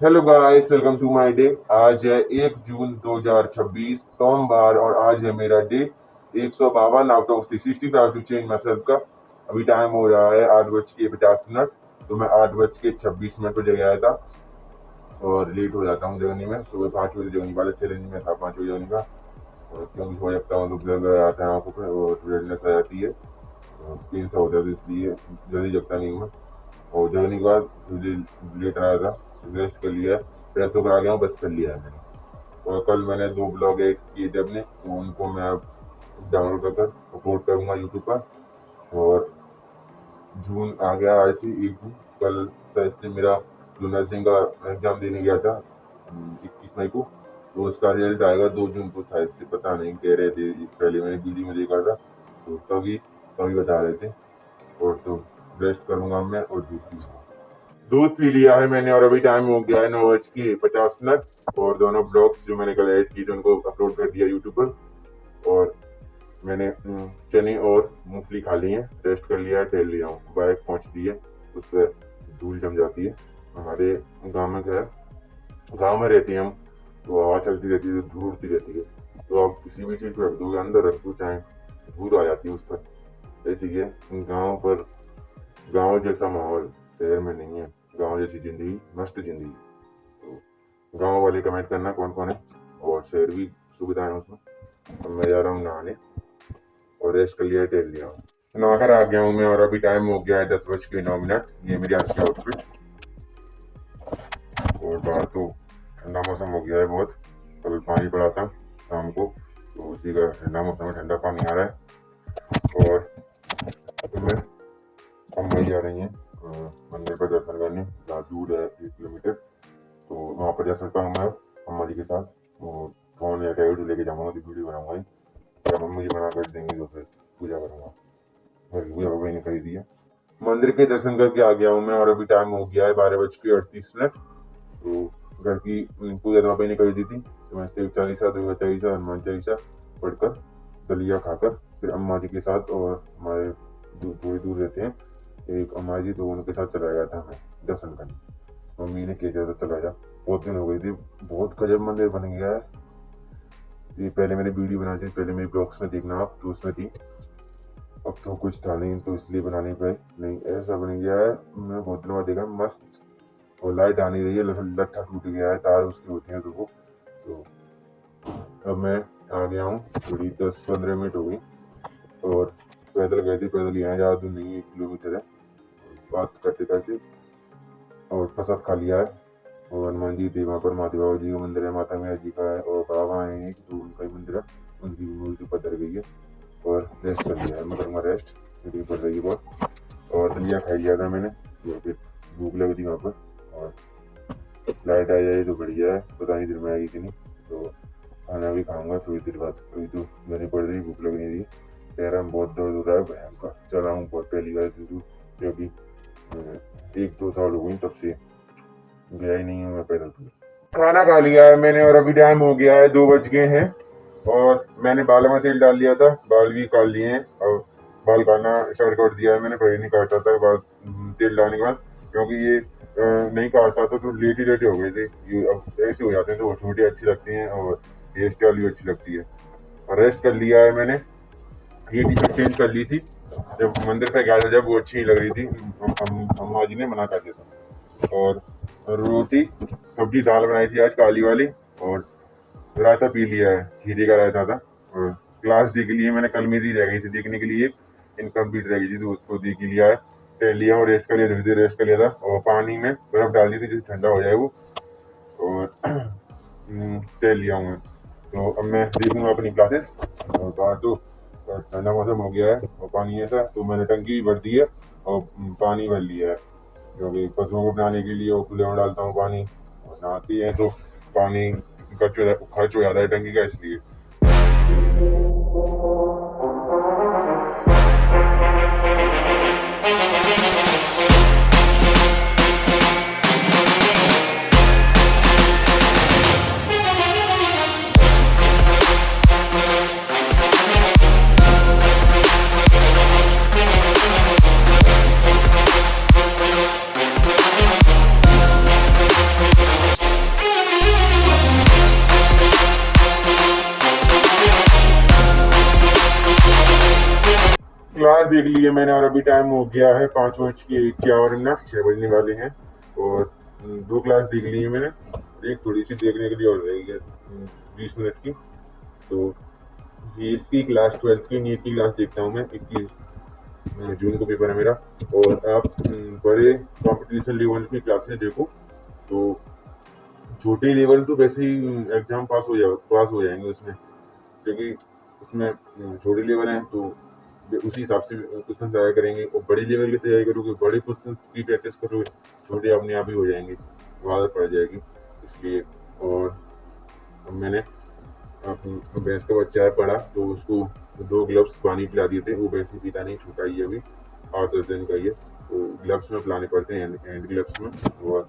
Hello guys, welcome to my day. आज है 1 जून 2026 सोमवार और आज है मेरा day 152 out of 365 to change myself का। अभी टाइम हो रहा है 8:50। तो मैं 8:26 पर जग आया था और लेट हो जाता हूँ जगने में। सुबह 5 बजे जगने वाले चैलेंज में था 5 बजे जगने का। और क्योंकि सो जाता हूँ तो ब्लर आता है आँखों पर और रेडनेस आ जाती है, पेन सा होता है, तो इसलिए जल्दी जगता नहीं हूँ मैं। और जगने के बाद मुझे लेट आया था, रेस्ट कर लिया, फ्रेश होकर आ गया हूँ, बस कर लिया है मैंने। और कल मैंने 2 ब्लॉग एडिट किए थे अपने, तो उनको मैं अब डाउनलोड कर अपलोड करूँगा यूट्यूब पर। और जून आ गया, आज से 1 जून। कल शायद से मेरा जो नर्सिंग का एग्ज़ाम देने गया था 21 मई को, तो उसका रिजल्ट आएगा 2 जून को शायद से, पता नहीं, कह रहे थे। पहले मैंने वीडियो में देखा था तो तभी तभी बता रहे थे। और तो रेस्ट करूँगा मैं और दूध पी लिया है मैंने और अभी टाइम हो गया है 9:50। और दोनों ब्लॉग्स जो मैंने कल एड किए थे उनको अपलोड कर दिया यूट्यूब पर। और मैंने चने और मूंगफली खा ली है, रेस्ट कर लिया है, टहल लिया हूँ। बाइक पहुँच दी है, उस पर धूल जम जाती है। हमारे गांव में क्या है, गांव में रहते हैं हम, तो हवा चलती रहती है तो धूल उड़ती रहती है। तो आप किसी भी चीज़ को रख दोगे, अंदर रख दो, चाहे धूल आ जाती है उस पर। इसलिए गाँव पर, गाँव जैसा माहौल शहर में नहीं है। गाँव जैसी जिंदगी मस्त जिंदगी। तो गाँव वाले कमेंट करना कौन कौन है, और शहर भी सुविधा है उसमें। अब मैं जा रहा हूँ नहाने और रेस्ट कर लिया, टहल लिया हूँ, नहाकर आ गया हूँ मैं। और अभी टाइम हो गया है 10:09। ये मेरी आज की आउटफिट। और बाहर तो ठंडा मौसम हो गया है बहुत। कल पानी पड़ा था शाम को, तो उसी का ठंडा मौसम में ठंडा पानी आ रहा है। और मैं अम्मा जा रही हैं मंदिर पर दर्शन करने, जहाँ दूर है 1 किलोमीटर। तो वहाँ पर जा सकता हूँ मैं अम्मा जी के साथ। और फोन या वीडियो लेके जाऊँगा तो वीडियो बनाऊंगा ही। जब मम्मी जी मना कर देंगे तो फिर पूजा करूँगा। पूजा पापा ने खरीदी है। मंदिर के दर्शन करके आ गया हूँ मैं और अभी टाइम हो गया है 12:38। तो घर की पूजा तो पापा ने कर दी थी, तो मैं शिव चालीसा, दुर्गा चालीसा, हनुमान चालीसा पढ़कर दलिया खाकर फिर अम्मा जी के साथ, और हमारे थोड़ी दूर रहते हैं एक अम्मा जी, तो उनके साथ चला गया था मैं दर्शन करने। मम्मी ने कहा था चला जा, बहुत दिन हो गई थी। बहुत गजब मंदिर बन गया है। ये पहले मैंने वीडियो बनाई थी, पहले मेरे ब्लॉग्स में देखना आप, तो उसमें थी। अब तो कुछ था नहीं, तो इसलिए बनानी पड़ी। नहीं, ऐसा बन गया है, मैं बहुत दिनों बाद देखा, मस्त। और लाइट आ नहीं रही है, लट्ठा टूट गया है, तार उसके होते हैं तो अब मैं आ गया हूँ। थोड़ी 10-15 मिनट हो गई और पैदल गए थे, पैदल यहाँ ज़्यादा दूर नहीं है, 1 किलोमीटर है। बात करते करते और प्रसाद खा लिया है। और हनुमान जी थे वहाँ पर, माता बाबा जी का मंदिर है, माता मैया जी का है, और बाबा आए हैं तो उनका ही मंदिर है, उनकी मूर्ति पधर गई है। और रेस्ट कर लिया है, मैं करूँगा रेस्ट, मीटिंग पड़ रही है बहुत। और दलिया खा लिया था मैंने, तो फिर भूख लगी थी वहाँ पर। और लाइट आ जाए तो बढ़िया है, पता नहीं दिन में आएगी कि नहीं। तो खाना भी खाऊंगा थोड़ी देर बाद, अभी तो गर्मी पड़ रही, भूख लग नहीं रही। पैर में बहुत दर्द हो रहा है भयंकर, चला हूँ बहुत पहली बार, क्योंकि 1-2 साल हो गई तब से गया ही नहीं हूँ मैं पैदल। खाना खा लिया है मैंने और अभी टाइम हो गया है 2 बज गए हैं। और मैंने बालों में तेल डाल लिया था, बाल भी काट लिए हैं। और बाल काटना स्टार्ट कर दिया है मैंने, पहले नहीं काटा था बाल तेल डालने के बाद, क्योंकि ये नहीं काटता था तो लेटी हो गए थे। ये अब ऐसे हो जाते हैं तो वो छोटी अच्छी लगती हैं और हेयर स्टाइल भी अच्छी लगती है। और रेस्ट कर लिया है मैंने। ये टी शर्ट चेंज कर ली थी जब मंदिर पे गया था, जब वो अच्छी नहीं लग रही थी, अम्मा जी ने मना कर दिया था। और रोटी सब्जी दाल बनाई थी आज काली वाली, और रायता पी लिया है, खीरे का रायता था। और क्लास देख ली है मैंने, कल मेरी रह गई थी देखने के लिए, इनकम्प्लीट रह गई थी, तो उसको देख लिया है, टहल लिया और रेस्ट कर लिया, धीरे धीरे रेस्ट कर लिया था। और पानी में बर्फ डाल दी थी जिससे ठंडा हो जाए वो, और टहल लिया हूँ मैं। तो अब मैं देखूंगा अपनी क्लासेस। और बाहर तो ठंडा मौसम हो गया है और पानी ऐसा, तो मैंने टंकी भी भर दी है और पानी भर लिया है, क्योंकि पशुओं को बनाने के लिए वो खुले में डालता हूँ पानी। और नहाती है तो पानी खर्च हो जाता है टंकी का, इसलिए। देख लिए मैंने और अभी टाइम हो गया है 5:51, 6 बजने वाले हैं। और 2 क्लास देख ली है मैंने, एक थोड़ी सी देखने के लिए और रह गई है 20 मिनट की। तो ये इसकी क्लास 12 की नीट की क्लास देखता हूँ मैं। 21 जून को पेपर है मेरा। और आप बड़े कंपटीशन लेवल की क्लासेस देखो तो छोटे लेवल तो वैसे ही एग्जाम पास हो जाएंगे उसमें, क्योंकि उसमें छोटे लेवल हैं तो उसी हिसाब से क्वेश्चन तैयार करेंगे। और बड़ी लेवल की तैयारी करोगे, बड़े क्वेश्चन की प्रैक्टिस करोगे, छोटे अपने आप ही हो जाएंगे, आदत पड़ जाएगी इसलिए। और मैंने भैंस का बच्चा है पड़ा तो उसको 2 ग्लव्स पानी पिला दिए थे। वो भैंस पीता नहीं, छोटा ही है अभी, 8-10 दिन का ही है। तो ग्लव्स में पिलाने पड़ते हैं, हैंड ग्लव्स में। और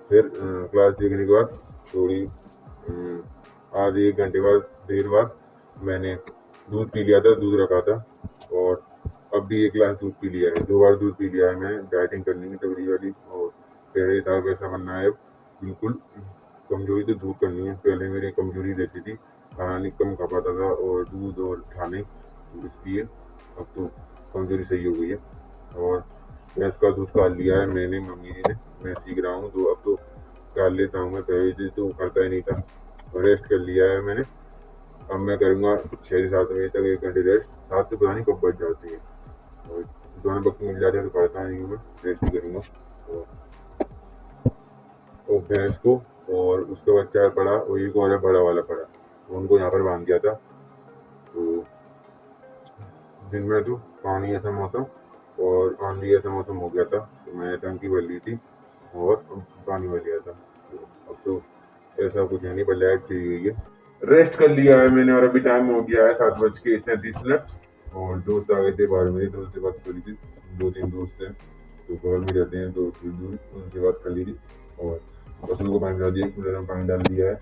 फिर क्लास देखने के बाद थोड़ी आधे 1 घंटे बाद, देर बाद मैंने दूध पी लिया था, दूध रखा था। और अब भी 1 गिलास दूध पी लिया है, 2 बार दूध पी लिया है मैंने। डाइटिंग करनी है तगड़ी वाली, और पहले था वैसा बनना है अब बिल्कुल। कमजोरी तो दूर करनी है, पहले मेरी कमजोरी रहती थी, खाना नहीं कम खा पाता था और दूध और खाने, इसलिए अब तो कमजोरी सही हो गई है। और भैंस का दूध काट लिया है मैंने, मम्मी जी ने, मैं सीख रहा हूँ तो अब तो काट लेता हूँ मैं। पहले तो करता ही नहीं था। रेस्ट कर लिया है मैंने, अब मैं करूँगा 6 से 7 बजे तक 1 घंटे रेस्ट। 7 तो पता नहीं कब बज जाती है, और दोनों वक्त मिल जाते हैं तो करता नहीं हूँ मैं, रेस्ट ही करूँगा। और भैंस को और उसका बच्चा पड़ा, और एक और बड़ा वाला पड़ा, उनको यहाँ पर बांध दिया था। तो दिन में तो पानी ऐसा मौसम और आंधी ऐसा मौसम हो गया था, तो मैंने टंकी भर ली थी और पानी भर लिया था। तो अब तो ऐसा कुछ है नहीं, पर लाइट चली गई है। रेस्ट कर लिया है मैंने और अभी टाइम हो गया है 7:37। और दोस्त आ गए थे बाहर, मेरे दोस्त से बात करी थी। 2-3 दोस्त हैं तो बगल में रहते हैं, तो दूर दूर उनसे बात कर ली थी। और पशुओं को पानी डाल दिया, कूलर में पानी डाल दिया है।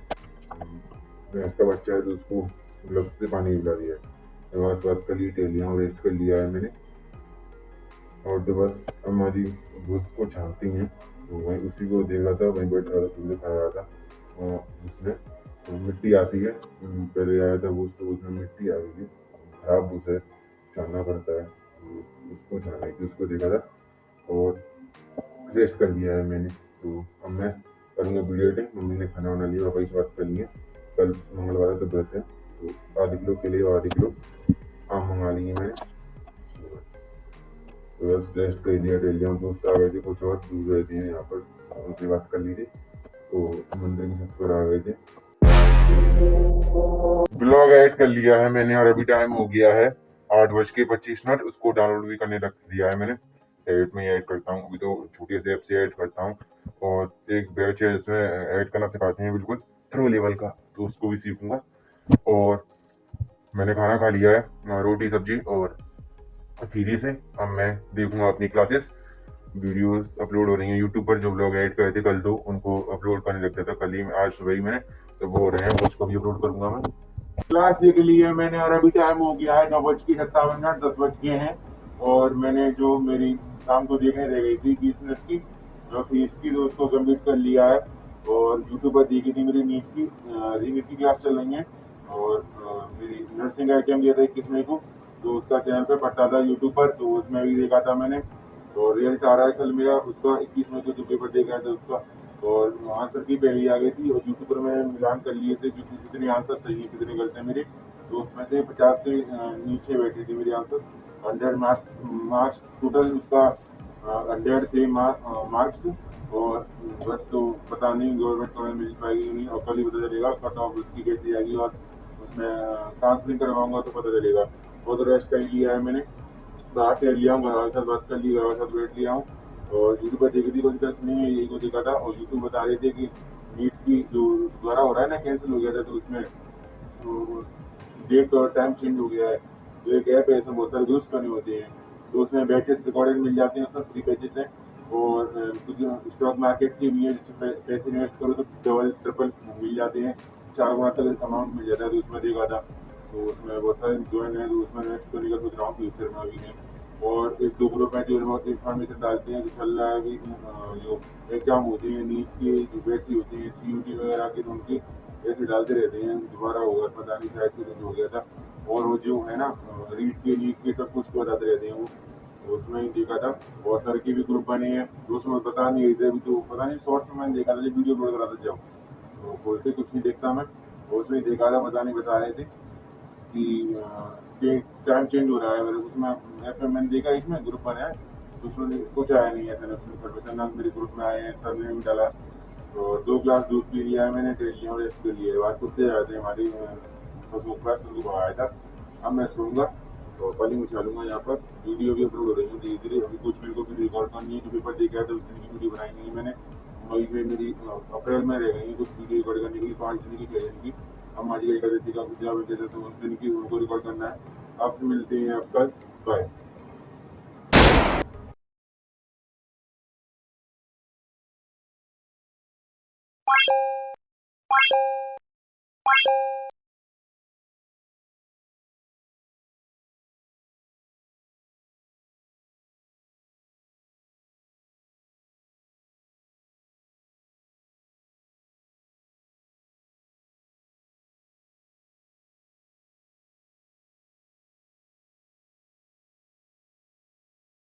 भैंस का बच्चा है तो उसको ग्लव्स से पानी पिला दिया है। बात कर ली, टेलियाँ और रेस्ट कर लिया है मैंने। और तो बस हमारी भूत को छानती हैं, तो वहीं उसी को देख रहा था, वहीं बैठ रहा था, तुमने खा रहा था। और उसमें मिट्टी आती है, पहले आया था वो, तो उसमें मिट्टी आ गई थी, खराब भूत है, छानना पड़ता है। तो उसको छाना की उसको देखा था और रेस्ट कर लिया है मैंने। तो अब मैं करूँगा वीडियो एडिटिंग। मम्मी ने खाना बना लिया, पापा की बात कर लिए। कल मंगलवार है तो व्रत है, तो आधे किलो के लिए 1/2 किलो आम मंगा लिए मैंने। तो बस रेस्ट कर लिया, टेलियाँ दोस्त आ गए थे, कुछ और दूर रहते हैं यहाँ पर, उनसे बात कर ली थी, तो मंदिर की छत पर आ गए थे। ब्लॉग ऐड कर लिया है मैंने और अभी टाइम हो गया है 8:25। उसको डाउनलोड भी करने रख दिया है मैंने, एडिट में ऐड करता हूँ अभी तो, छोटे से ऐप से ऐड करता हूँ। और एक बैच है जिसमें ऐड करना सिखाते हैं बिल्कुल प्रो लेवल का, तो उसको भी सीखूंगा। और मैंने खाना खा लिया है, रोटी सब्जी और खीरी से। अब मैं देखूंगा अपनी क्लासेस, वीडियोस अपलोड हो रही हैं यूट्यूब पर, जो ब्लॉग ऐड करे थे कल, तो उनको अपलोड करने लग गया था कल ही, आज सुबह ही मैंने, तो वो हो रहे हैं, उसको भी अपलोड करूंगा मैं। क्लास देख ली है मैंने और अभी टाइम हो गया है 9:57, 10 बज गए हैं। और मैंने जो मेरी शाम को देखने रह गई थी 20 मिनट की जो थी इसकी, तो उसको कंप्लीट कर लिया है। और यूट्यूब पर देखी थी मेरी नीट की क्लास चल रही है। और मेरी नर्सिंग का एग्जाम दिया था 21 मई को, तो उसका चैनल पे पढ़ता था यूट्यूब पर, तो उसमें भी देखा था मैंने। और रिजल्ट आ रहा है कल मेरा, उसका 21 मई को जो पेपर देखा था उसका। और आंसर की पहली आ गई थी, और यूट्यूब पर मैंने मिलान कर लिए थे कि कितने आंसर सही है कितने गलत है मेरे। तो उसमें से 50 से नीचे बैठी थी मेरी आंसर। 100 मार्क्स टोटल उसका, 100 थे मार्क्स। और बस, तो पता नहीं गवर्नमेंट कॉलेज मिल पाएगी नहीं, और कल ही पता चलेगा कट ऑफ उसकी कैसी आएगी। और उसमें काउंसलिंग करवाऊंगा तो पता चलेगा। बहुत रेस्ट कर लिया है मैंने, बाहर से लिया हूँ, घर वाले साथ बात कर ली, घर वाले साथ बैठ लिया हूँ। और यूट्यूब पर देखी थी, कोई दिक्कत नहीं है, यही को देखा था। और यूट्यूब बता रहे थे कि नीट की जो दोबारा हो रहा है ना, कैंसिल हो गया था, तो उसमें डेट और टाइम चेंज हो गया है। तो एक ऐप है, इसमें बहुत सारे दोस्त करने होते हैं, तो उसमें बैचेस रिकॉर्डेड मिल जाते हैं, उसमें फ्री बैचेस हैं। और कुछ स्टॉक मार्केट के भी है, जिसमें पैसे इन्वेस्ट करो तो डबल ट्रिपल मिल जाते हैं, 4 गुना तक अमाउंट मिल जाता है। तो उसमें देखा था, तो उसमें बहुत सारे ज्वाइन है, तो उसमें इन्वेस्ट करने का सोच रहा हूँ फ्यूचर में अभी है। और एक दो ग्रुप है जो बहुत इन्फॉर्मेशन डालते हैं, जो चल रहा है कि जो एग्जाम होते हैं नीट के, जो वैसी होती हैं CUT वगैरह के, तो उनकी ऐसे डालते रहते हैं। दोबारा होगा पता नहीं, शायद से कुछ हो गया था, और वो जो है ना रीड के नीट के सब कुछ बताते रहते हैं वो, तो उसमें ही देखा था। और सर के भी ग्रुप बने हैं, तो उसमें बता नहीं रहे थे अभी, तो पता नहीं शॉर्ट्स में मैंने देखा था, वीडियो अपलोड करा था जब, तो बोलते कुछ नहीं देखता मैं, तो उसमें देखा था, पता नहीं बता रहे थे कि टाइम चेंज हो रहा है मेरे उसमें। फिर मैंने देखा इसमें ग्रुप बनाया, तो उसमें कुछ आया नहीं है, इन्फॉर्मेशन ना मेरे ग्रुप में आए हैं, सर ने भी डाला। तो 2 ग्लास दूध पी लिया है मैंने, टेलिया और रेस्ट कर लिया है। बाद कुत्ते आए थे हमारी फेसबुक पर, उनको भगाया था। अब मैं सोऊंगा तो कल ही उछालूंगा यहाँ पर। वीडियो भी अपलोड हो रही है धीरे धीरे, अभी कुछ मेरे को भी रिकॉर्ड करनी है, जो पेपर देखा है तो उस दिन की वीडियो बनाई नहीं है मैंने। मई में मेरी अप्रैल में रह गई कुछ वीडियो रिकॉर्ड करने के लिए, 5 दिन की 6 दिन की। हम आज एकादशी का पूजा वगैरह थे, तो उस दिन की उनको रिकॉर्ड करना है। आपसे मिलते हैं अब कल, बाय।